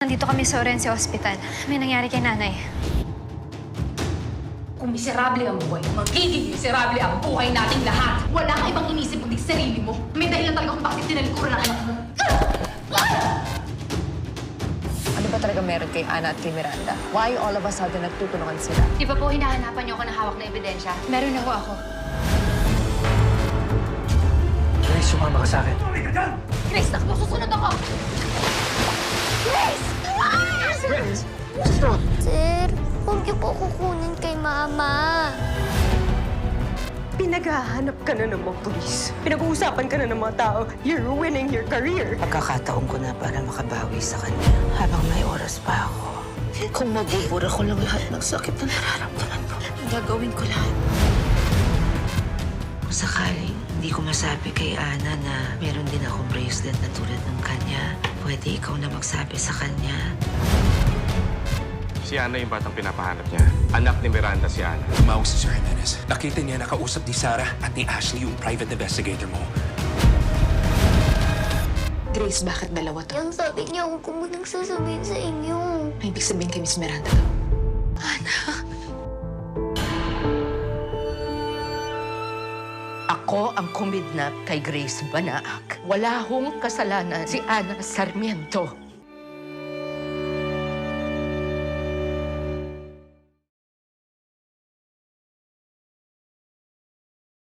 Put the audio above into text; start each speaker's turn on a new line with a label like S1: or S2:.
S1: Nandito kami sa Orense Hospital. May nangyari kay nanay.
S2: Kung miserable ang buhay, magiging miserable ang buhay nating lahat. Wala kang ibang inisip kundi sarili mo. May dahilan talaga kung bakit tinalikuran ang anak mo.
S3: Ano ba talaga meron kay Ana at kay Miranda? Why all of a sudden nagtutulungan sila?
S2: Di ba po hinahanapan niyo ako ng hawak na ebidensya?
S1: Meron ako.
S4: Grace, sumama ka sa akin.
S2: Grace, naku, susunod ako! Grace!
S4: Grace!
S5: Sir, huwag niyo po kukunin kay Mama.
S6: Pinaghahanap ka na ng mga pulis. Pinag-uusapan ka na ng mga tao. You're ruining your career.
S7: Pagkakataon ko na para makabawi sa kanya habang may oras pa ako. Kung mabubura ko lang lahat ng sakit na nararamdaman ko, gagawin ko lahat. Kung sakaling hindi ko masabi kay Ana na meron din akong bracelet na tulad ng kanya, pwede ikaw na magsabi sa kanya.
S8: Si Ana yung batang pinapahanap niya. Anak ni Miranda si Ana.
S4: Tumawag si Sir Jimenez. Nakita niya nakausap ni Sarah at ni Ashley yung private investigator mo.
S7: Grace, bakit dalawa to?
S5: Yung sabi niya, huwag ko munang sasabihin sa inyo.
S7: May ibig sabihin kay Miss Miranda to.
S9: Ako ang kumidnap kay Grace Banaak. Wala hong kasalanan si Ana Sarmiento.